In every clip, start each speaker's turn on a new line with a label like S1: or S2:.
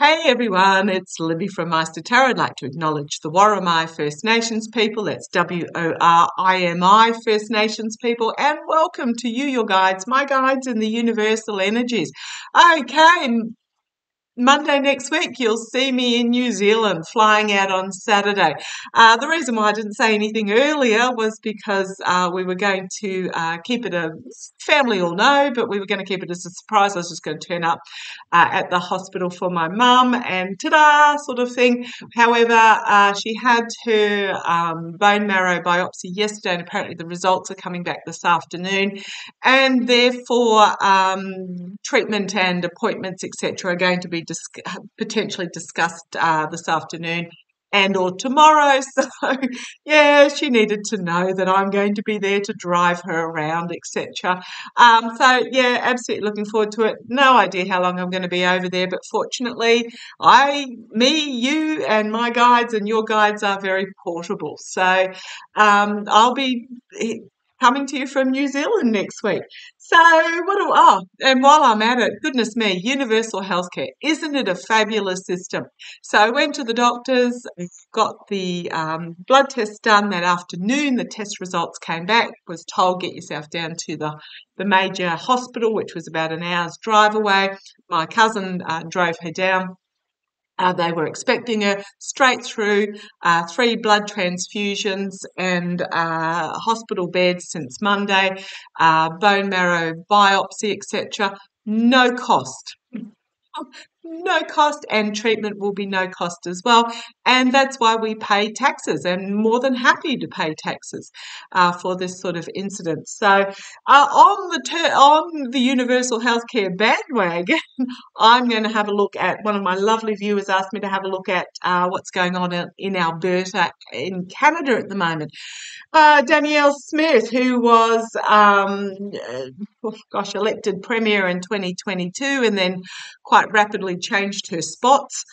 S1: Hey everyone, it's Libby from maighstirtarot. I'd like to acknowledge the Worimi First Nations people, that's Worimi First Nations people, and welcome to you, your guides, my guides in the universal energies. Okay, Monday next week, you'll see me in New Zealand, flying out on Saturday. The reason why I didn't say anything earlier was because we were going to keep it a family all know, but we were going to keep it as a surprise. I was just going to turn up at the hospital for my mum and ta-da sort of thing. However, she had her bone marrow biopsy yesterday, and apparently the results are coming back this afternoon, and therefore treatment and appointments, etc., are going to be potentially discussed this afternoon and or tomorrow. So yeah, she needed to know that I'm going to be there to drive her around, etc. So yeah, absolutely looking forward to it. No idea how long I'm going to be over there, but fortunately you and my guides and your guides are very portable. So I'll be coming to you from New Zealand next week. So and while I'm at it, goodness me, universal healthcare, isn't it a fabulous system? So I went to the doctors, got the blood test done that afternoon. The test results came back, was told get yourself down to the major hospital, which was about an hour's drive away. My cousin drove her down. They were expecting her straight through, 3 blood transfusions and hospital beds since Monday, bone marrow biopsy, etc. No cost. No cost, and treatment will be no cost as well. And that's why we pay taxes, and more than happy to pay taxes for this sort of incident. So on the universal healthcare bandwagon, I'm going to have a look at, one of my lovely viewers asked me to have a look at what's going on in Alberta in Canada at the moment. Danielle Smith, who was elected Premier in 2022 and then quite rapidly changed her spots,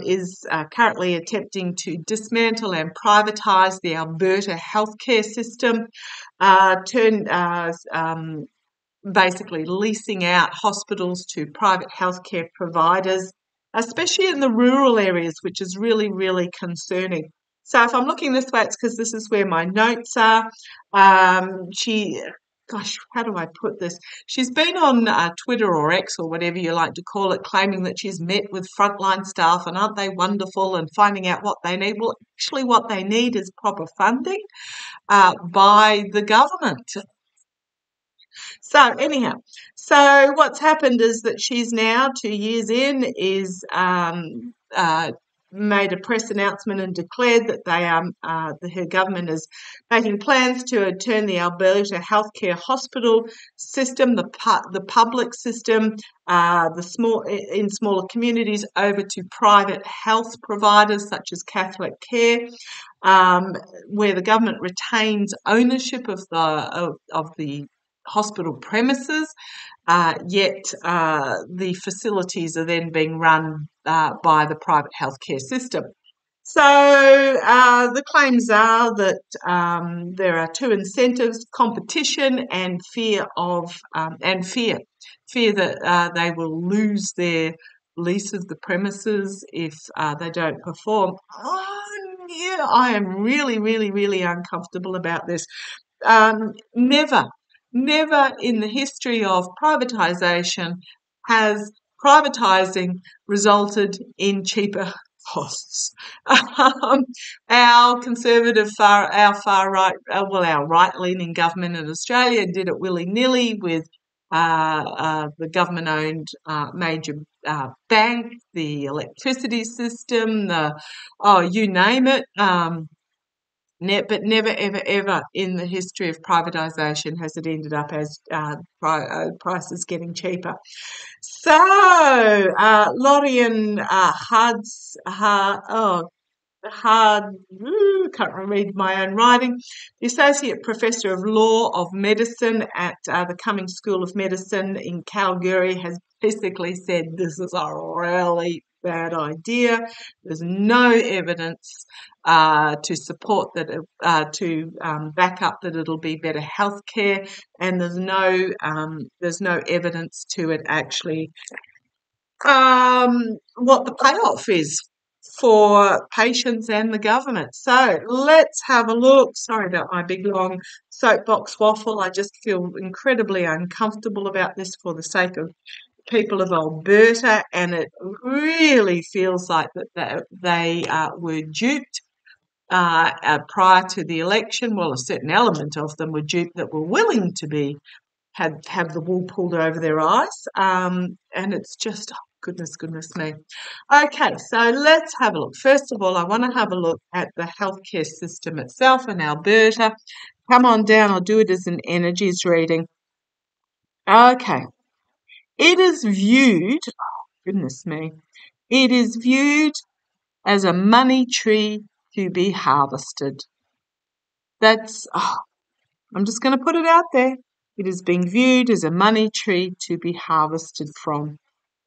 S1: is currently attempting to dismantle and privatise the Alberta healthcare system, basically leasing out hospitals to private healthcare providers, especially in the rural areas, which is really, really concerning. So if I'm looking this way, it's because this is where my notes are. How do I put this? She's been on Twitter or X or whatever you like to call it, claiming that she's met with frontline staff and aren't they wonderful, and finding out what they need. Well, actually what they need is proper funding by the government. So anyhow, so what's happened is that she's now 2 years in, is made a press announcement and declared that her government is making plans to turn the Alberta healthcare hospital system, the public system, in smaller communities, over to private health providers such as Catholic Care, where the government retains ownership of the hospital premises, yet the facilities are then being run by the private healthcare system. So the claims are that there are 2 incentives: competition and fear that they will lose their lease of the premises if they don't perform. Yeah, I am really, really, really uncomfortable about this. Never in the history of privatisation has privatising resulted in cheaper costs. Our conservative, our right-leaning government in Australia did it willy-nilly with the government-owned major bank, the electricity system, you name it. But never, ever, ever in the history of privatisation has it ended up as prices getting cheaper. So, Lorian can't read my own writing. The Associate Professor of Law of Medicine at the Cumming School of Medicine in Calgary has basically said this is a really bad idea. There's no evidence to support that, to back up that it'll be better healthcare, and there's no evidence to it actually what the payoff is for patients and the government. So let's have a look. Sorry about my big long soapbox waffle. I just feel incredibly uncomfortable about this for the sake of people of Alberta, and it really feels like that they were duped prior to the election. Well, a certain element of them were duped that were willing to be have the wool pulled over their eyes, and it's just goodness me. Okay, so let's have a look. First of all, I want to have a look at the healthcare system itself in Alberta. Come on down, I'll do it as an energies reading. Okay, it is viewed, goodness me, it is viewed as a money tree to be harvested. That's, I'm just going to put it out there. It is being viewed as a money tree to be harvested from.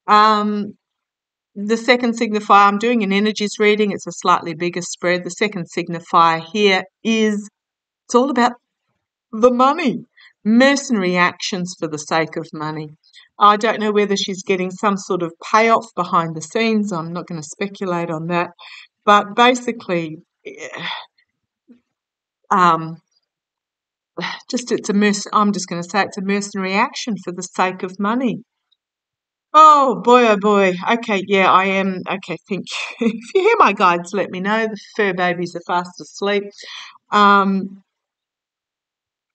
S1: The second signifier, I'm doing an energies reading. It's a slightly bigger spread. The second signifier here is it's all about the money. Mercenary actions for the sake of money. I don't know whether she's getting some sort of payoff behind the scenes. I'm not going to speculate on that. But basically, I'm just going to say it's a mercenary action for the sake of money. Oh boy. Okay, yeah, I am. Okay, thank you. If you hear my guides, let me know. The fur babies are fast asleep.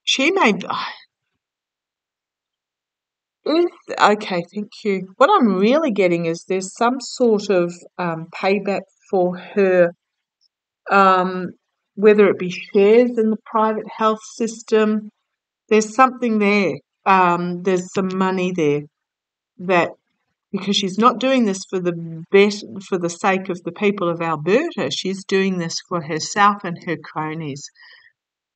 S1: She may. Okay, thank you. What I'm really getting is there's some sort of payback for her, um, whether it be shares in the private health system. There's something there. There's some money there that because she's not doing this for for the sake of the people of Alberta. She's doing this for herself and her cronies.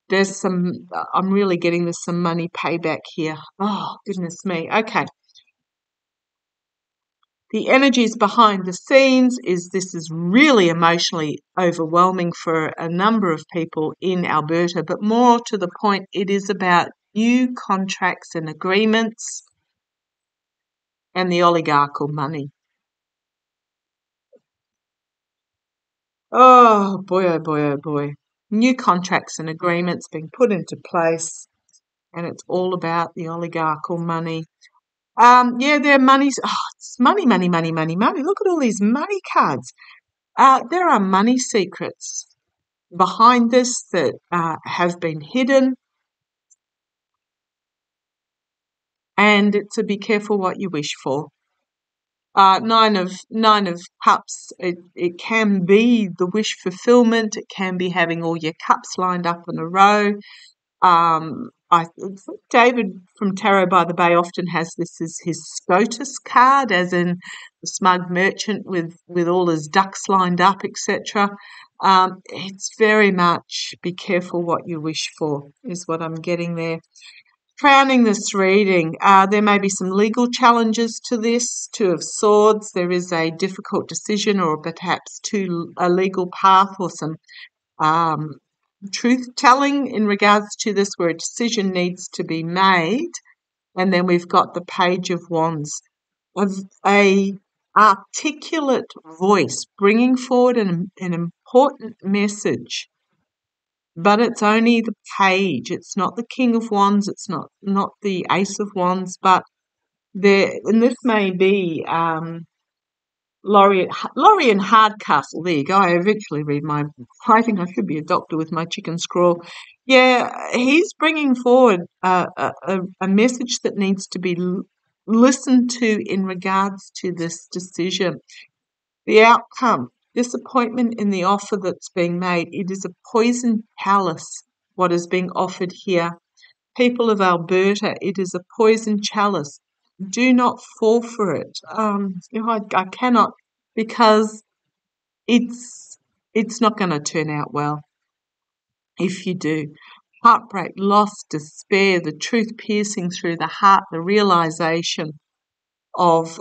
S1: I'm really getting there's some money payback here. Oh, goodness me. Okay. The energies behind the scenes this is really emotionally overwhelming for a number of people in Alberta, but more to the point, it is about new contracts and agreements and the oligarchical money. Oh boy. New contracts and agreements being put into place, and it's all about the oligarchical money. Yeah, their money's, it's money. Look at all these money cards. There are money secrets behind this that have been hidden, and to be careful what you wish for. Nine of cups. It can be the wish fulfillment. It can be having all your cups lined up in a row. I think David from Tarot by the Bay often has this as his SCOTUS card, as in the smug merchant with all his ducks lined up, etc. It's very much be careful what you wish for, is what I'm getting there. Crowning this reading, there may be some legal challenges to this. Two of Swords, there is a difficult decision or perhaps a legal path or some truth-telling in regards to this where a decision needs to be made. And then we've got the Page of Wands, of a articulate voice bringing forward an important message. But it's only the page. It's not the King of Wands. It's not the Ace of Wands. But and this may be Laurie and Hardcastle. There you go. I eventually read my writing. I should be a doctor with my chicken scrawl. Yeah, he's bringing forward a message that needs to be listened to in regards to this decision. The outcome. Disappointment in the offer that's being made. It is a poison chalice, what is being offered here. People of Alberta, it is a poison chalice. Do not fall for it. I cannot, because it's not going to turn out well if you do. Heartbreak, loss, despair, the truth piercing through the heart, the realization of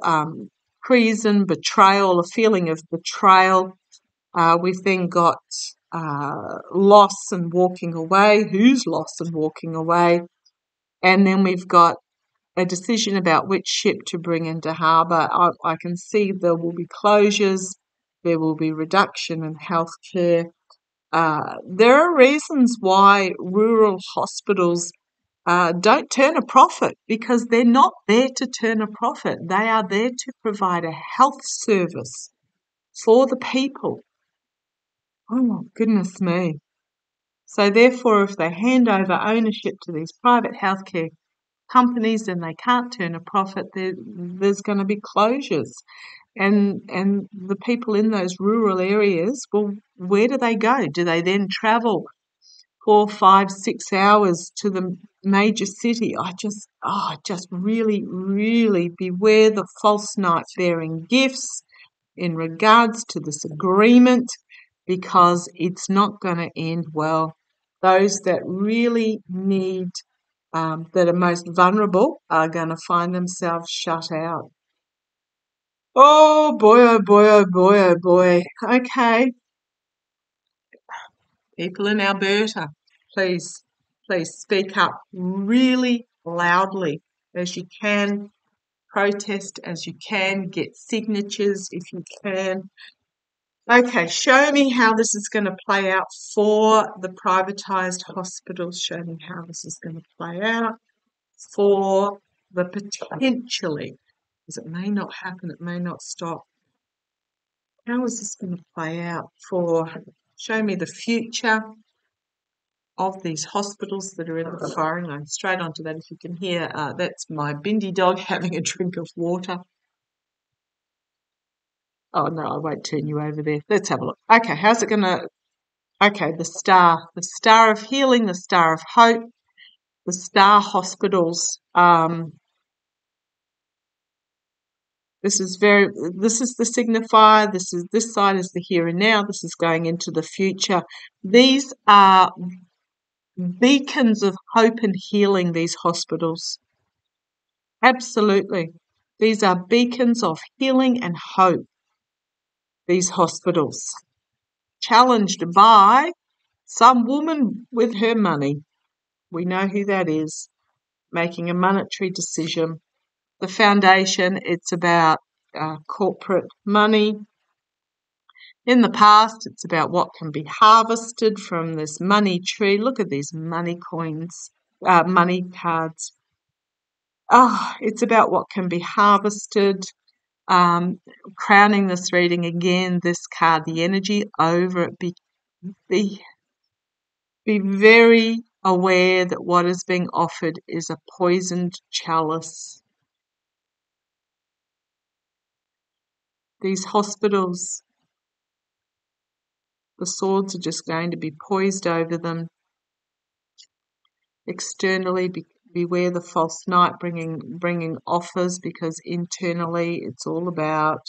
S1: treason, betrayal, a feeling of betrayal. We've then got loss and walking away. Who's lost and walking away? And then we've got a decision about which ship to bring into harbour. I can see there will be closures, there will be reduction in healthcare. There are reasons why rural hospitals don't turn a profit, because they're not there to turn a profit. They are there to provide a health service for the people. Oh my goodness me. So therefore, if they hand over ownership to these private healthcare companies and they can't turn a profit, there's going to be closures. And the people in those rural areas, well, where do they go? Do they then travel 4, 5, 6 hours to the major city? I just really, really beware the false knight-bearing gifts in regards to this agreement, because it's not going to end well. Those that really need, that are most vulnerable, are going to find themselves shut out. Oh boy, oh boy, oh boy, oh boy. Okay. People in Alberta, please speak up really loudly as you can. Protest as you can. Get signatures if you can. Okay, show me how this is going to play out for the privatised hospitals. Show me how this is going to play out for the potentially, because it may not happen, it may not stop. How is this going to play out for, show me the future of these hospitals that are in the firing line. Straight onto that, if you can hear, that's my Bindi dog having a drink of water. Oh no, I won't turn you over there. Let's have a look. Okay, how's it going to, okay, the star of healing, the star of hope, the star hospitals. This is the signifier. This side is the here and now. This is going into the future. These are beacons of hope and healing, these hospitals. Absolutely. These are beacons of healing and hope, these hospitals. Challenged by some woman with her money. We know who that is, making a monetary decision. The foundation, it's about corporate money. In the past, it's about what can be harvested from this money tree. Look at these money coins, money cards. It's about what can be harvested. Crowning this reading again, this card, the energy over it. Be very aware that what is being offered is a poisoned chalice. These hospitals, the swords are just going to be poised over them. Externally, beware the false knight bringing offers, because internally it's all about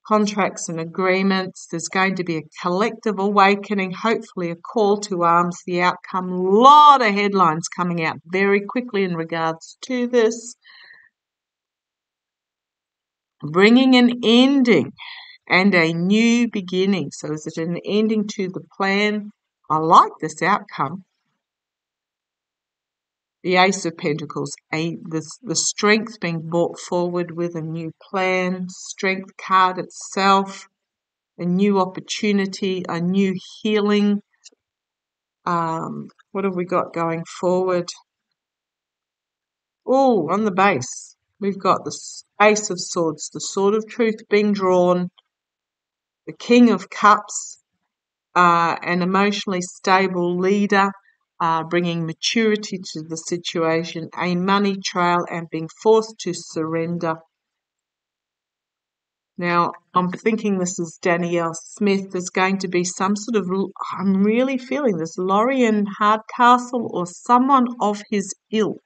S1: contracts and agreements. There's going to be a collective awakening, hopefully a call to arms, the outcome. A lot of headlines coming out very quickly in regards to this. Bringing an ending and a new beginning. So is it an ending to the plan? I like this outcome. The Ace of Pentacles, the strength being brought forward with a new plan, strength card itself, a new opportunity, a new healing. What have we got going forward? Oh, on the base, we've got the Ace of Swords, the Sword of Truth being drawn, the King of Cups, an emotionally stable leader, bringing maturity to the situation, a money trail, and being forced to surrender. Now, I'm thinking this is Danielle Smith. There's going to be some sort of, I'm really feeling this, Lorien Hardcastle or someone of his ilk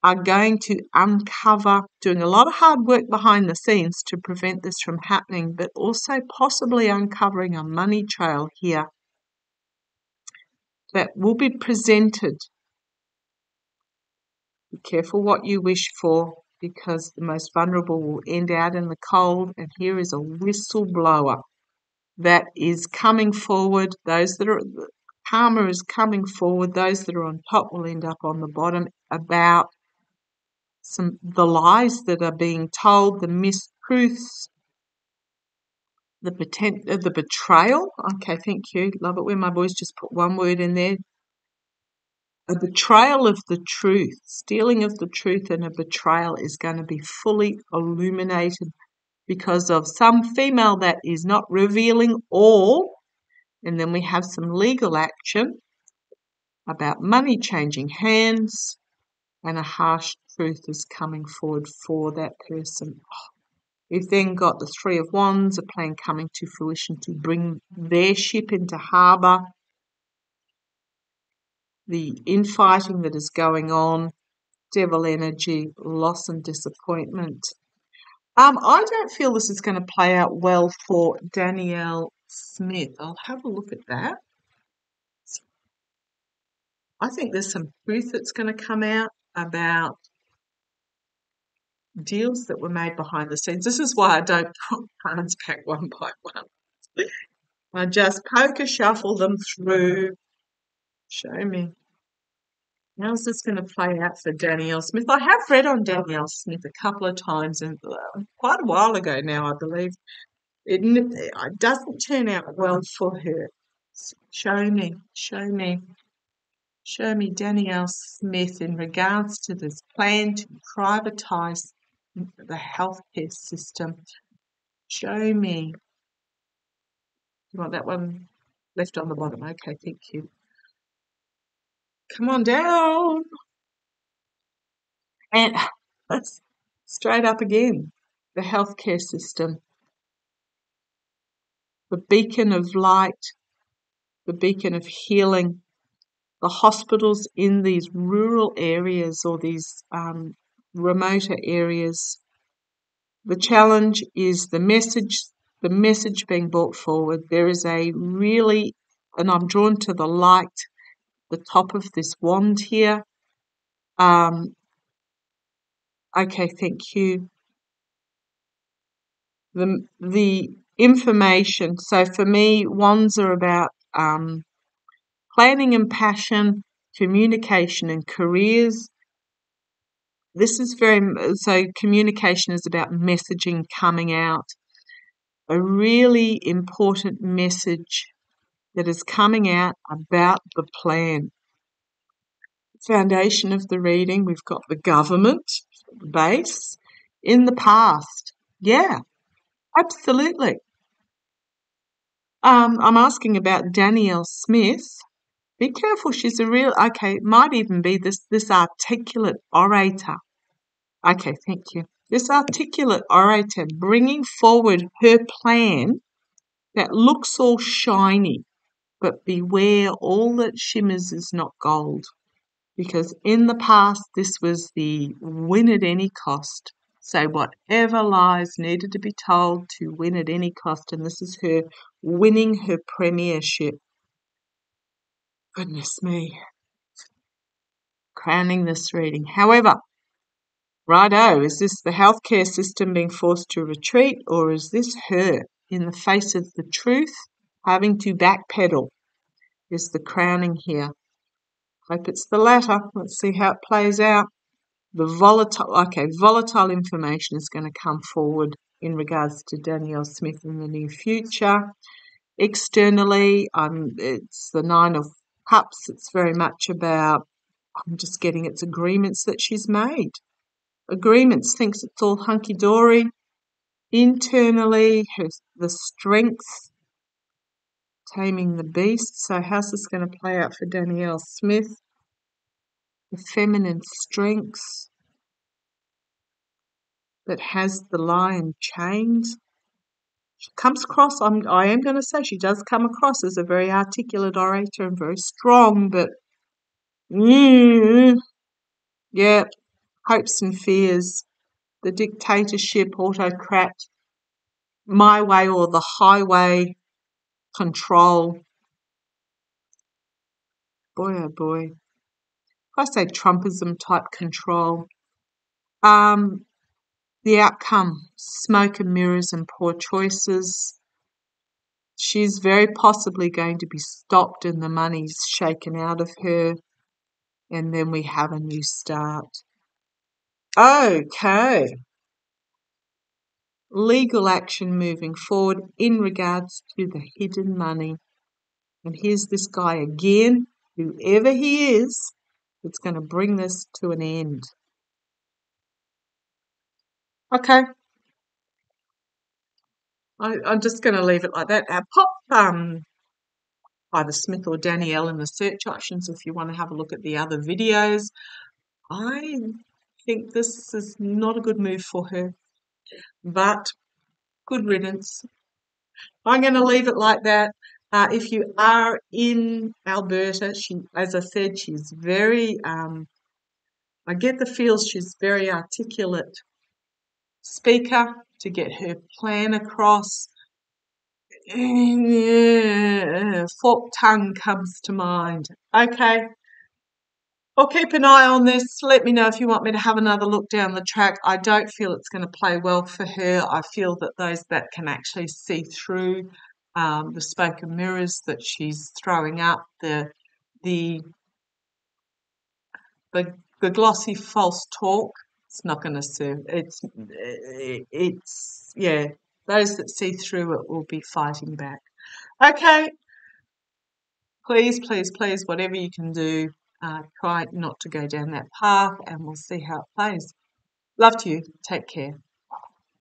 S1: are going to uncover, doing a lot of hard work behind the scenes to prevent this from happening, but also possibly uncovering a money trail here that will be presented. Be careful what you wish for, because the most vulnerable will end out in the cold, and here is a whistleblower that is coming forward. Those that are, karma is coming forward. Those that are on top will end up on the bottom, about the lies that are being told, the mistruths, the betrayal. Okay, thank you. Love it when my boys just put one word in there. A betrayal of the truth, stealing of the truth, and a betrayal is going to be fully illuminated because of some female that is not revealing all. And then we have some legal action about money changing hands, and a harsh truth is coming forward for that person. We've then got the Three of Wands, a plan coming to fruition to bring their ship into harbour. The infighting that is going on, devil energy, loss and disappointment. I don't feel this is going to play out well for Danielle Smith. I'll have a look at that. I think there's some truth that's going to come out about deals that were made behind the scenes. This is why I don't put cards back one by one. I just poker shuffle them through. Show me. How's this going to play out for Danielle Smith? I have read on Danielle Smith a couple of times, and quite a while ago now, I believe. It doesn't turn out well for her. Show me, show me, show me Danielle Smith in regards to this plan to privatise the healthcare system. Show me. You want that one left on the bottom? Okay, thank you. Come on down. And that's straight up again. The healthcare system. The beacon of light. The beacon of healing. The hospitals in these rural areas or these remoter areas. The challenge is the message being brought forward. There is a really, and I'm drawn to the light, the top of this wand here. Okay, thank you. The information. So for me, wands are about planning and passion, communication and careers. This is so communication is about messaging coming out. A really important message that is coming out about the plan. Foundation of the reading, we've got the government, the base, in the past. Yeah, absolutely. I'm asking about Danielle Smith. Be careful, she's it might even be this articulate orator. Okay, thank you. This articulate orator bringing forward her plan that looks all shiny, but beware, all that shimmers is not gold. Because in the past, this was the win at any cost. So whatever lies needed to be told to win at any cost, and this is her winning her premiership. Goodness me. Crowning this reading. However, righto, is this the healthcare system being forced to retreat, or is this her, in the face of the truth, having to backpedal? Is the crowning here. Hope it's the latter. Let's see how it plays out. The volatile information is going to come forward in regards to Danielle Smith in the near future. Externally, it's the Nine of Cups. It's very much about, I'm just getting its agreements that she's made. Agreements, thinks it's all hunky-dory. Internally, the strength, taming the beast. So how's this going to play out for Danielle Smith? The feminine strengths that has the lion chained. She comes across, I am going to say she does come across as a very articulate orator and very strong, but yeah, hopes and fears, the dictatorship, autocrat, my way or the highway, control. Boy, oh boy. I say Trumpism type control. The outcome, smoke and mirrors and poor choices. She's very possibly going to be stopped and the money's shaken out of her. And then we have a new start. Okay. Legal action moving forward in regards to the hidden money. And here's this guy again, whoever he is, it's going to bring this to an end. Okay. I'm just going to leave it like that. Pop either Smith or Danielle in the search options if you want to have a look at the other videos. I think this is not a good move for her, but good riddance. I'm going to leave it like that. If you are in Alberta, as I said, she's very, I get the feel she's very articulate speaker to get her plan across. Forked tongue comes to mind. Okay. I'll keep an eye on this. Let me know if you want me to have another look down the track. I don't feel it's going to play well for her. I feel that those that can actually see through the smoke and mirrors that she's throwing up, the glossy false talk, it's not going to serve. It's yeah. Those that see through it will be fighting back. Okay. Please, please, please, whatever you can do, try not to go down that path, and we'll see how it plays. Love to you. Take care.